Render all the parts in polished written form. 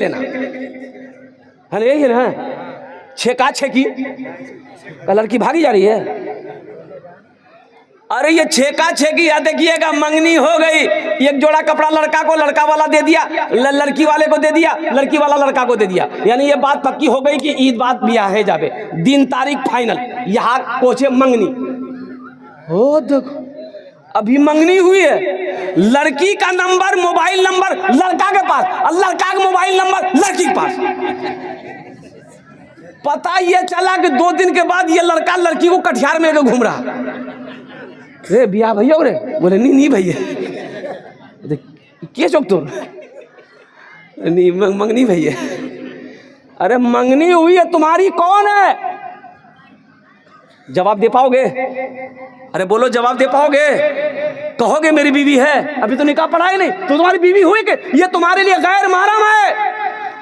लेना है, यही है ना। छेका छेकी का लड़की भागी जा रही है। अरे ये छेका छेकी या देखिएगा, मंगनी हो गई, एक जोड़ा कपड़ा लड़का को लड़का वाला दे दिया, लड़की वाले को दे दिया, लड़की वाला लड़का को दे दिया, यानी ये बात पक्की हो गई कि ईद बात ब्याह है जाबे, दिन तारीख फाइनल, यहाँ पहुंचे मंगनी। ओ देखो अभी मंगनी हुई है, लड़की का नंबर मोबाइल नंबर लड़का के पास और लड़का का मोबाइल नंबर लड़की के पास। पता ये चला कि 2 दिन के बाद ये लड़का लड़की को कटिहार में घूम रहा। रे बिया भैया रे, बोले नहीं भैया, क्या चौक तो नहीं मंगनी भैया। अरे मंगनी हुई है तुम्हारी, कौन है? जवाब दे पाओगे? अरे बोलो जवाब दे पाओगे? कहोगे मेरी बीवी है, अभी तो निकाह पढ़ा ही नहीं, तो तुम्हारी बीवी हुई कि ये तुम्हारे लिए गैर महरम है,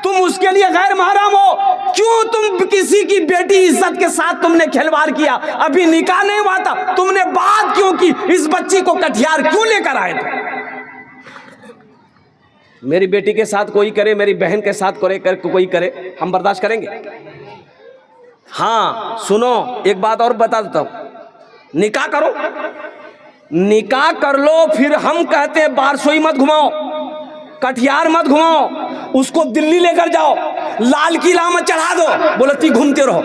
तुम उसके लिए गैर महरम हो। क्यों तुम किसी की बेटी इज्जत के साथ तुमने खिलवाड़ किया? अभी निकाह नहीं हुआ था, तुमने बात क्यों की? इस बच्ची को कटिहार क्यों लेकर आए थे? मेरी बेटी के साथ कोई करे, मेरी बहन के साथ कोई करे, हम बर्दाश्त करेंगे? हाँ सुनो, एक बात और बता देता हूं, निकाह करो, निकाह कर लो, फिर हम कहते हैं बारसोई मत घुमाओ, कटिहार मत घुमाओ, उसको दिल्ली लेकर जाओ, लाल किला में चढ़ा दो, बोलती घूमते रहो।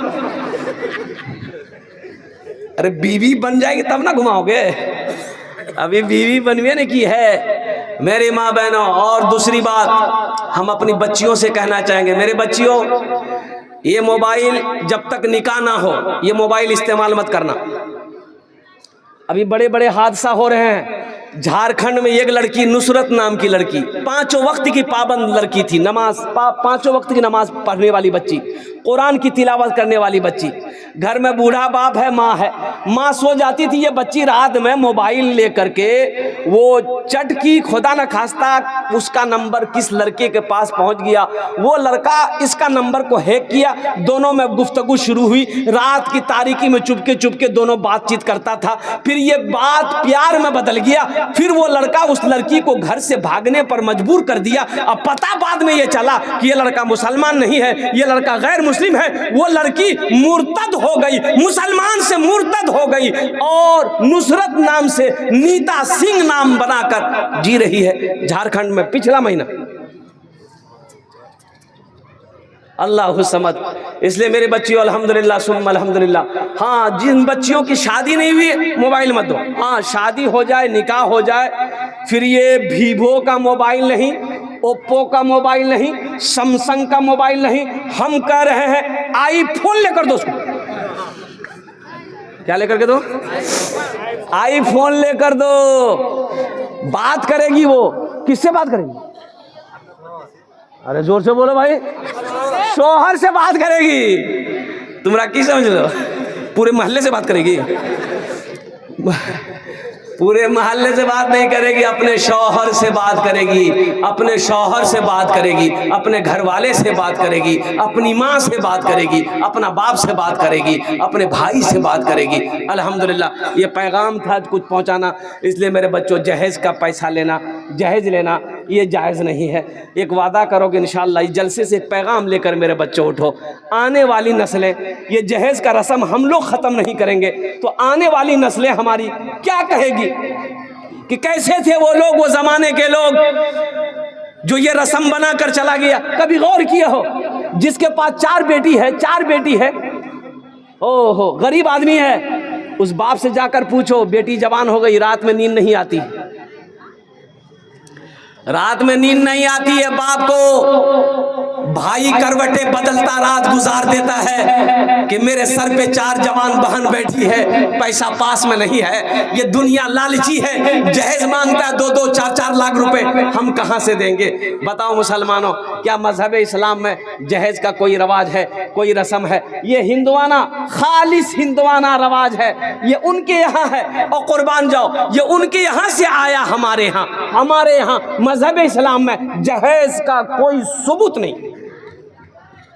अरे बीवी बन जाएगी तब ना घुमाओगे, अभी बीवी बनवे ने की है। मेरी माँ बहनों, और दूसरी बात हम अपनी बच्चियों से कहना चाहेंगे, मेरे बच्चियों ये मोबाइल जब तक निकाह ना हो ये मोबाइल इस्तेमाल मत करना। अभी बड़े बड़े हादसा हो रहे हैं। झारखंड में एक लड़की, नुसरत नाम की लड़की, 5 वक्त की पाबंद लड़की थी, नमाज 5 वक्त की नमाज पढ़ने वाली बच्ची, कुरान की तिलावत करने वाली बच्ची। घर में बूढ़ा बाप है, माँ है, माँ सो जाती थी, ये बच्ची रात में मोबाइल लेकर के वो चटकी, खुदा न खास्ता उसका नंबर किस लड़के के पास पहुंच गया, वो लड़का इसका नंबर को हैक किया, दोनों में गुफ्तगू शुरू हुई, रात की तारीकी में चुपके चुपके दोनों बातचीत करता था। फिर ये बात प्यार में बदल गया, फिर वो लड़का उस लड़की को घर से भागने पर मजबूर कर दिया। अब पता बाद में ये चला कि ये लड़का मुसलमान नहीं है, ये लड़का गैर मुस्लिम है। वो लड़की मुर्तद हो गई, मुसलमान से मुर्तद हो गई और नुसरत नाम से नीता सिंह नाम बनाकर जी रही है झारखंड में। पिछला महीना अल्लाह समद। इसलिए मेरे बच्चियों अल्हम्दुलिल्लाह सुम्मा अल्हम्दुलिल्लाह, हाँ जिन बच्चियों की शादी नहीं हुई मोबाइल मत दो, हाँ शादी हो जाए, निकाह हो जाए, फिर ये वीवो का मोबाइल नहीं, ओप्पो का मोबाइल नहीं, सैमसंग का मोबाइल नहीं, हम कह रहे हैं आईफोन लेकर दो उसको। क्या लेकर के दो? आईफोन लेकर दो। बात करेगी वो, किससे बात करेगी? अरे जोर से बोलो भाई। शोहर से बात करेगी। तुम्हारा की समझ लो, पूरे मोहल्ले से बात करेगी? पूरे मोहल्ले से बात नहीं करेगी, अपने शौहर से बात करेगी, अपने शौहर से बात करेगी, अपने घर वाले से बात करेगी, अपनी माँ से बात करेगी, अपना बाप से बात करेगी, अपने भाई से बात करेगी। अल्हम्दुलिल्लाह ये पैगाम था कुछ पहुँचाना। इसलिए मेरे बच्चों, जहेज़ का पैसा लेना, जहेज़ लेना ये जायज़ नहीं है। एक वादा करोगे इंशाअल्लाह, इस जलसे से एक पैगाम लेकर मेरे बच्चों उठो। आने वाली नस्लें, ये जहेज़ का रस्म हम लोग ख़त्म नहीं करेंगे तो आने वाली नस्लें हमारी क्या कहेगी कि कैसे थे वो लोग, वो ज़माने के लोग जो ये रस्म बना कर चला गया। कभी गौर किया हो, जिसके पास 4 बेटी है, ओहो गरीब आदमी है, उस बाप से जाकर पूछो, बेटी जवान हो गई, रात में नींद नहीं आती, रात में नींद नहीं आती है, बाप को भाई करवटे बदलता रात गुजार देता है कि मेरे सर पे 4 जवान बहन बैठी है, पैसा पास में नहीं है, ये दुनिया लालची है, जहेज मांगता है 2-2, 4-4 लाख रुपए, हम कहां से देंगे? बताओ मुसलमानों, क्या मजहब इस्लाम में जहेज का कोई रवाज है, कोई रस्म है? ये हिंदुआना, खालिस हिंदुआना रवाज है, ये उनके यहाँ है। और कुर्बान जाओ, ये उनके यहाँ से आया, हमारे यहाँ मजहब इस्लाम में जहेज का कोई सबूत नहीं।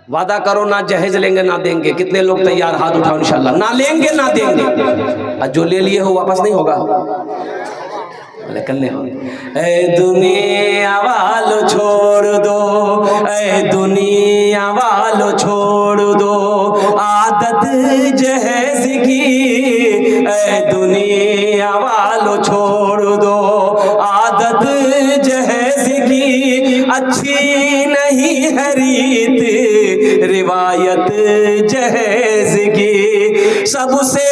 वादा करो ना जहेज लेंगे ना देंगे। कितने लोग तैयार? हाथ उठाओ इंशाल्लाह। ना लेंगे ना देंगे। और जो ले लिए हो वापस नहीं होगा। कन्ने हो। ए दुनिया वालों छोड़ दो, ए दुनिया वालों छोड़ दो आदत जहेज की, ए दुनिया वालों छोड़ दो आदत जहेज की, अच्छी नहीं है रीत रिवायत जहेज की, सबसे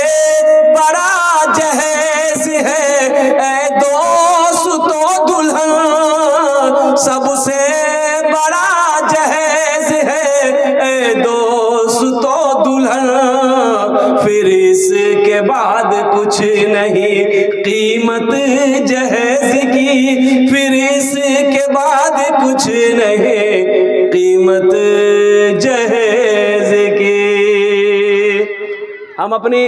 बड़ा जहेज है ए दोस्तों दुल्हन, सबसे बड़ा जहेज है ए दोस्तों दुल्हन, फिर इसके बाद कुछ नहीं कीमत जहेज की, फिर इसके बाद कुछ नहीं कीमत जहेज की। हम अपनी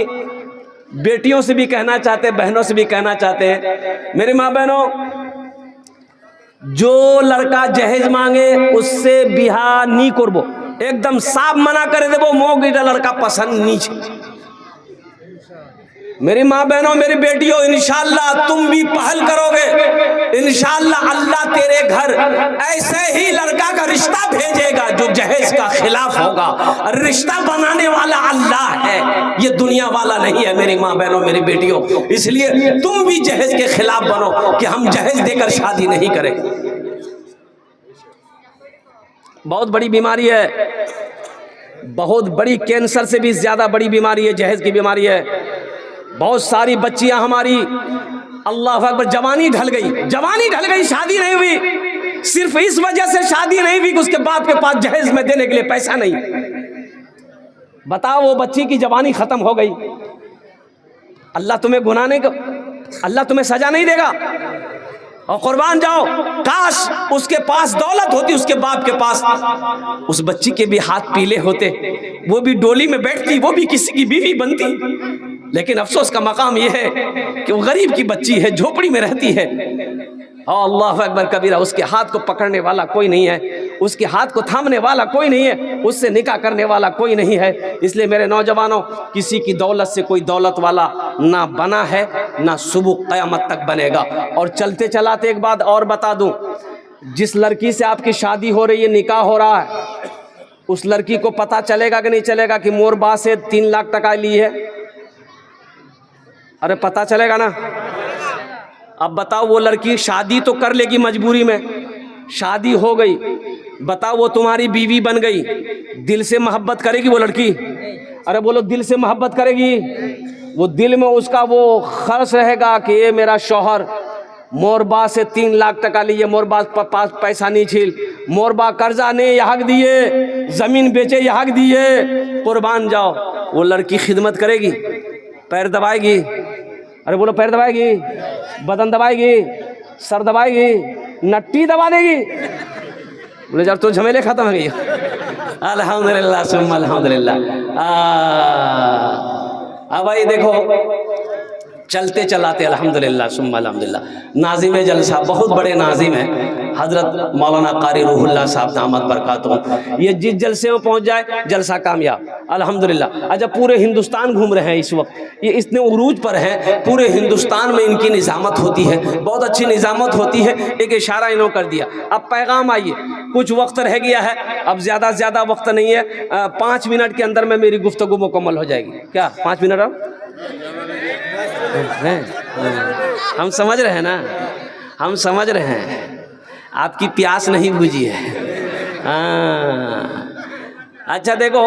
बेटियों से भी कहना चाहते हैं, बहनों से भी कहना चाहते हैं, मेरी माँ बहनों, जो लड़का जहेज मांगे उससे बिहा नहीं करबो, एकदम साफ मना कर देबो, मोग लड़का पसंद नहीं छे। मेरी माँ बहनों, मेरी बेटियों, इंशाअल्लाह तुम भी पहल करोगे, इंशाअल्लाह अल्लाह तेरे घर ऐसे ही लड़का का रिश्ता भेजेगा जो जहेज का खिलाफ होगा। रिश्ता बनाने वाला अल्लाह है, ये दुनिया वाला नहीं है मेरी माँ बहनों, मेरी बेटियों। इसलिए तुम भी जहेज के खिलाफ बनो कि हम जहेज देकर शादी नहीं करेंगे। बहुत बड़ी बीमारी है, बहुत बड़ी, कैंसर से भी ज्यादा बड़ी बीमारी है, जहेज की बीमारी है। बहुत सारी बच्चियां हमारी, अल्लाह अकबर, जवानी ढल गई, शादी नहीं हुई, सिर्फ इस वजह से शादी नहीं हुई कि उसके बाप के पास जहेज में देने के लिए पैसा नहीं। बताओ, वो बच्ची की जवानी खत्म हो गई, अल्लाह तुम्हें गुनाह नहीं, अल्लाह तुम्हें सजा नहीं देगा। और कुर्बान जाओ, काश उसके पास दौलत होती, उसके बाप के पास, उस बच्ची के भी हाथ पीले होते, वो भी डोली में बैठती, वो भी किसी की बीवी बनती। लेकिन अफसोस का मकाम यह है कि वो गरीब की बच्ची है, झोपड़ी में रहती है। अल्लाह अकबर कबीरा, उसके हाथ को पकड़ने वाला कोई नहीं है, उसके हाथ को थामने वाला कोई नहीं है, उससे निकाह करने वाला कोई नहीं है। इसलिए मेरे नौजवानों, किसी की दौलत से कोई दौलत वाला ना बना है, ना सुबह क़यामत तक बनेगा। और चलते चलाते एक बात और बता दूं, जिस लड़की से आपकी शादी हो रही है, निकाह हो रहा है, उस लड़की को पता चलेगा कि नहीं चलेगा कि मोर बा से 3 लाख टका ली है? अरे पता चलेगा ना। अब बताओ, वो लड़की शादी तो कर लेगी मजबूरी में, शादी हो गई, बताओ वो तुम्हारी बीवी बन गई, दिल से मोहब्बत करेगी वो लड़की? अरे बोलो, दिल से मोहब्बत करेगी? वो दिल में उसका वो खर्च रहेगा कि ये मेरा शौहर मोरबा से 3 लाख टका लिए, मोरबा पास पैसा नहीं छील, मोरबा कर्जा ने यहाक दिए, जमीन बेचे यहाक दिए। कुर्बान जाओ, वो लड़की खिदमत करेगी, पैर दबाएगी? अरे बोलो, पैर दबाएगी, बदन दबाएगी, सर दबाएगी, नट्टी दबा देगी? बोले जब तो झमेले खत्म हो गई। अल्हम्दुलिल्लाह सुम्मा अल्हम्दुलिल्लाह। अब भाई देखो, चलते चलाते अल्हम्दुलिल्लाह सुम्मा अल्हम्दुलिल्लाह, नाज़िम जलसा, बहुत बड़े नाज़िम हैं हज़रत मौलाना कारी रूहुल्लाह साहब दामद बरकातुहू। ये जिस जलसे में पहुंच जाए, जलसा कामयाब अल्हम्दुलिल्लाह। अच्छा, पूरे हिंदुस्तान घूम रहे हैं इस वक्त, ये इतने उरूज पर हैं, पूरे हिंदुस्तान में इनकी निज़ामत होती है, बहुत अच्छी निज़ामत होती है। एक इशारा इन्होंने कर दिया, अब पैगाम आइए, कुछ वक्त रह गया है, अब ज़्यादा से ज़्यादा वक्त नहीं है, 5 मिनट के अंदर में मेरी गुफ्तगू मुकम्मल हो जाएगी। क्या 5 मिनट अब हम समझ रहे हैं ना, हम समझ रहे हैं, आपकी प्यास नहीं बुझी है। अच्छा देखो,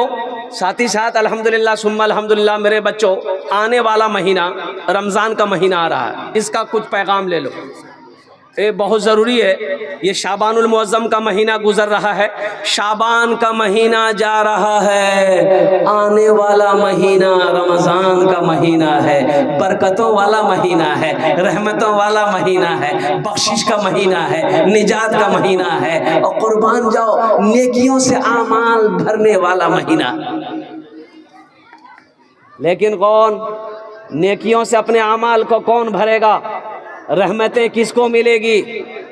साथ ही साथ अल्हम्दुलिल्लाह सुम्मा अल्हम्दुलिल्लाह मेरे बच्चों, आने वाला महीना रमज़ान का महीना आ रहा है, इसका कुछ पैगाम ले लो, ये बहुत ज़रूरी है। ये शाबानुल मुअज़्ज़म का महीना गुजर रहा है, शाबान का महीना जा रहा है, आने वाला महीना रमज़ान का महीना है, बरकतों वाला महीना है, रहमतों वाला महीना है, बख्शिश का महीना है, निजात का महीना है, और कुर्बान जाओ, नेकियों से आमाल भरने वाला महीना। लेकिन कौन नेकियों से अपने आमाल को कौन भरेगा? रहमतें किसको मिलेगी?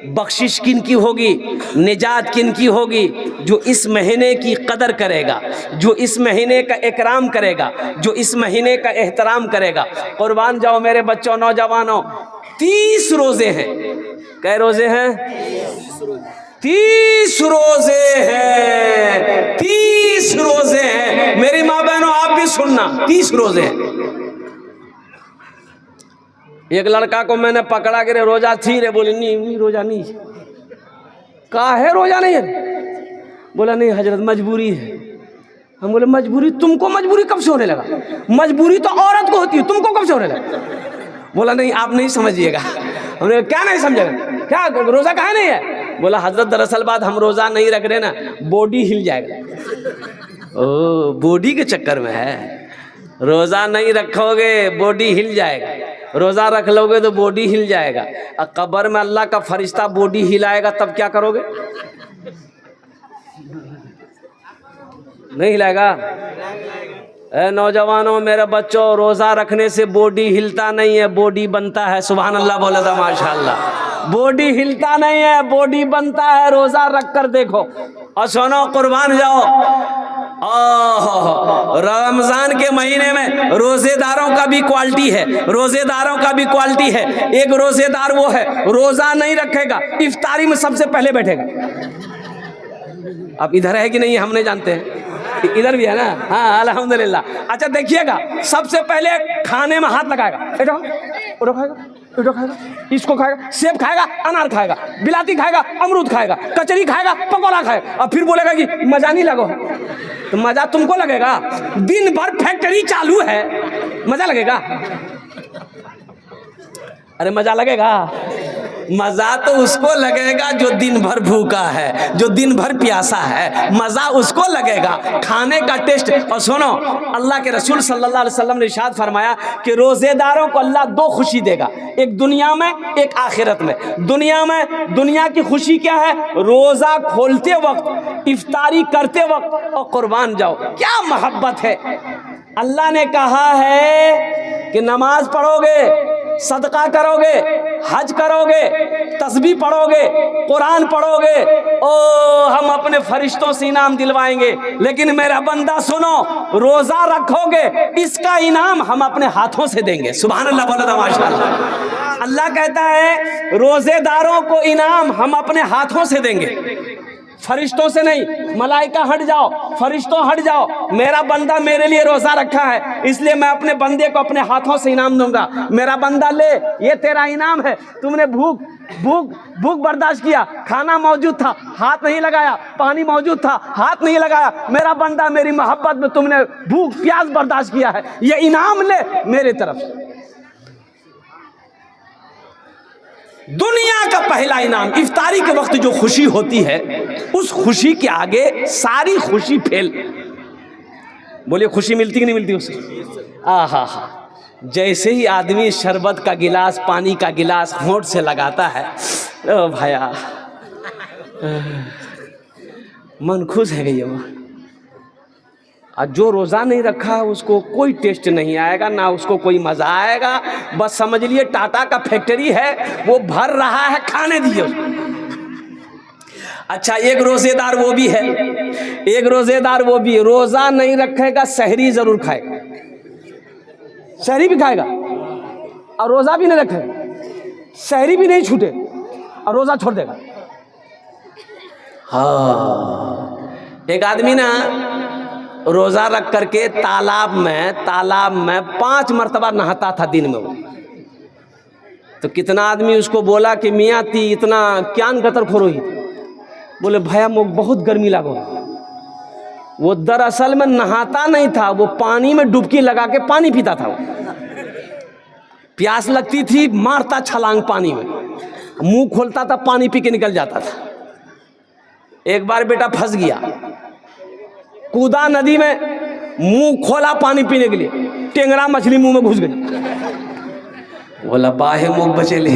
बख्शिश किन की होगी? निजात किन की होगी? जो इस महीने की कदर करेगा, जो इस महीने का इकराम करेगा, जो इस महीने का एहतराम करेगा। कुर्बान जाओ मेरे बच्चों, नौजवानों, 30 रोजे हैं। कै रोजे हैं? 30 रोजे हैं, 30 रोजे हैं। मेरी माँ बहनों आप भी सुनना, 30 रोजे हैं। एक लड़का को मैंने पकड़ा कि रोजा थी रे, बोले नहीं रोजा नहीं। कहा है रोजा नहीं है? बोला नहीं हजरत मजबूरी है। हम बोले मजबूरी? तुमको मजबूरी कब से होने लगा? मजबूरी तो औरत को होती है, तुमको कब से होने लगा? बोला नहीं आप नहीं समझिएगा। हमने क्या नहीं समझेगा, क्या रोजा कहा नहीं है? बोला हजरत दरअसल बात हम रोजा नहीं रख रहे ना, बॉडी हिल जाएगा। ओ बॉडी के चक्कर में है, रोजा नहीं रखोगे बॉडी हिल जाएगा, रोजा रख लोगे तो बॉडी हिल जाएगा। और कब्र में अल्लाह का फरिश्ता बॉडी हिलाएगा तब क्या करोगे? नहीं हिलाएगा। ए नौजवानों, मेरे बच्चों, रोजा रखने से बॉडी हिलता नहीं है, बॉडी बनता है। सुभान अल्लाह बोले तो माशाअल्लाह। बॉडी हिलता नहीं है, बॉडी बनता है। रोजा रख कर देखो। और सुनो, कुर्बान जाओ। रमजान के महीने में रोजेदारों का भी क्वालिटी है, रोजेदारों का भी क्वालिटी है। एक रोजेदार वो है रोजा नहीं रखेगा, इफ्तारी में सबसे पहले बैठेगा। अब इधर है कि नहीं हम नहीं जानते हैं, इधर भी है ना। हाँ अल्हम्दुलिल्लाह। अच्छा देखिएगा, सबसे पहले खाने में हाथ लगाएगा, उठो खाएगा, उठो खाएगा, इसको खाएगा, सेब खाएगा, अनार खाएगा, बिलाती खाएगा, अमरूद खाएगा, कचरी खाएगा, पकौड़ा खाएगा। और फिर बोलेगा कि मजा नहीं लगो। तो मजा तुमको लगेगा? दिन भर फैक्ट्री चालू है, मजा लगेगा? अरे मजा लगेगा? मजा तो उसको लगेगा जो दिन भर भूखा है, जो दिन भर प्यासा है, मजा उसको लगेगा, खाने का टेस्ट। और सुनो, अल्लाह के रसूल सल्लल्लाहु अलैहि वसल्लम ने इरशाद फरमाया कि रोजेदारों को अल्लाह 2 खुशी देगा, एक दुनिया में, एक आखिरत में। दुनिया में, दुनिया की खुशी क्या है? रोजा खोलते वक्त, इफ्तारी करते वक्त, और कुर्बान जाओ। क्या मोहब्बत है! अल्लाह ने कहा है कि नमाज पढ़ोगे, सदका करोगे, हज करोगे, तस्बीह पढ़ोगे, कुरान पढ़ोगे, ओ हम अपने फरिश्तों से इनाम दिलवाएंगे। लेकिन मेरा बंदा सुनो, रोजा रखोगे, इसका इनाम हम अपने हाथों से देंगे। सुभान अल्लाह बोलो तो माशाअल्लाह। अल्लाह कहता है रोजेदारों को इनाम हम अपने हाथों से देंगे, फरिश्तों से नहीं। मलाइका हट जाओ, फरिश्तों हट जाओ, मेरा बंदा मेरे लिए रोजा रखा है, इसलिए मैं अपने बंदे को अपने हाथों से इनाम दूंगा। मेरा बंदा ले, ये तेरा इनाम है। तुमने भूख बर्दाश्त किया, खाना मौजूद था, हाथ नहीं लगाया, पानी मौजूद था, हाथ नहीं लगाया। मेरा बंदा, मेरी मोहब्बत में तुमने भूख प्यास बर्दाश्त किया है, ये इनाम ले मेरे तरफ। दुनिया का पहला इनाम इफ्तारी के वक्त जो खुशी होती है, उस खुशी के आगे सारी खुशी फेल। बोलिए खुशी मिलती कि नहीं मिलती उसे? आहा हा। जैसे ही आदमी शरबत का गिलास, पानी का गिलास होंठ से लगाता है, ओ भाया मन खुश है गई। और जो रोज़ा नहीं रखा उसको कोई टेस्ट नहीं आएगा, ना उसको कोई मज़ा आएगा। बस समझ लिए टाटा का फैक्ट्री है, वो भर रहा है, खाने दिए। अच्छा एक रोज़ेदार वो भी है, एक रोज़ेदार वो भी रोज़ा नहीं रखेगा, सहरी ज़रूर खाएगा, सहरी भी खाएगा और रोज़ा भी नहीं रखेगा, सहरी भी नहीं छूटे और रोज़ा छोड़ देगा। हाँ एक आदमी ना रोज़ा रख करके तालाब में 5 मरतबा नहाता था दिन में वो। तो कितना आदमी उसको बोला कि मियाँ ती इतना क्यान गतर खोरोही? बोले भैया मुझ बहुत गर्मी लगो। वो दरअसल में नहाता नहीं था, वो पानी में डुबकी लगा के पानी पीता था। वो प्यास लगती थी, मारता छलांग पानी में, मुंह खोलता था, पानी पी के निकल जाता था। एक बार बेटा फंस गया, कूदा नदी में, मुंह खोला पानी पीने के लिए, टेंगरा मछली मुंह में घुस गई। बोला बाहे मुंह बचे ले।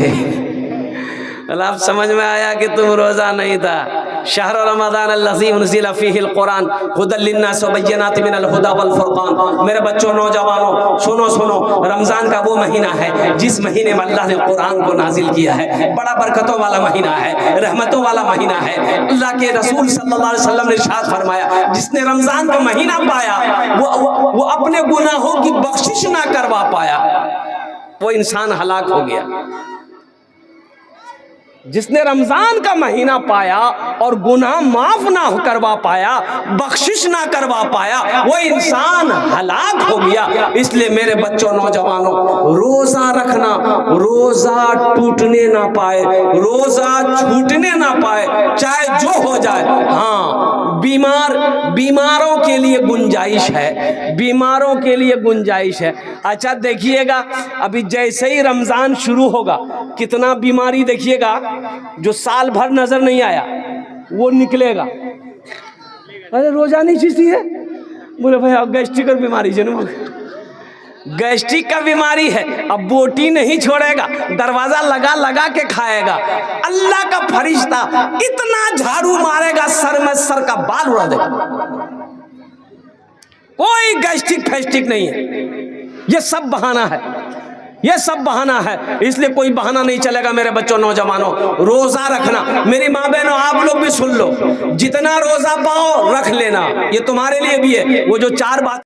अब समझ में आया कि तुम रोजा नहीं था। शहर रमज़ान अल्लज़ी उनज़िला फ़ीहिल क़ुरान हुदल लिन्नास व बय्यिनातिन मिनल हुदा वल फ़ुरक़ान। मेरे बच्चों, नौजवानों, सुनो सुनो, रमज़ान का वो महीना है जिस महीने में अल्लाह ने कुरान को नाजिल किया है। बड़ा बरकतों वाला महीना है, रहमतों वाला महीना है। अल्लाह के रसूल सल्लल्लाहु अलैहि वसल्लम ने इरशाद फरमाया, जिसने रमज़ान का महीना पाया वो अपने गुनाहों की बख्शिश ना करवा पाया, वो इंसान हलाक हो गया। जिसने रमजान का महीना पाया और गुनाह माफ ना करवा पाया, बख्शिश ना करवा पाया, वो इंसान हलाक हो गया। इसलिए मेरे बच्चों, नौजवानों, रोजा रखना, रोजा टूटने ना पाए, रोजा छूटने ना पाए, चाहे जो हो जाए। हाँ, बीमारों के लिए गुंजाइश है, बीमारों के लिए गुंजाइश है। अच्छा देखिएगा, अभी जैसे ही रमजान शुरू होगा, कितना बीमारी देखिएगा जो साल भर नजर नहीं आया वो निकलेगा। अरे रोजा नहीं चीज़ी है, बोले भाई गैस्ट्रिक की बीमारी जन्म, गैस्ट्रिक का बीमारी है, अब बोटी नहीं छोड़ेगा, दरवाजा लगा लगा के खाएगा। अल्लाह का फरिश्ता इतना झाड़ू मारेगा, सर में सर का बाल उड़ा देगा। कोई गैस्ट्रिक फैस्ट्रिक नहीं है, ये सब बहाना है, ये सब बहाना है। इसलिए कोई बहाना नहीं चलेगा। मेरे बच्चों, नौजवानों, रोजा रखना। मेरी माँ बहनों, आप लोग भी सुन लो, जितना रोजा पाओ रख लेना, ये तुम्हारे लिए भी है। वो जो 4 बात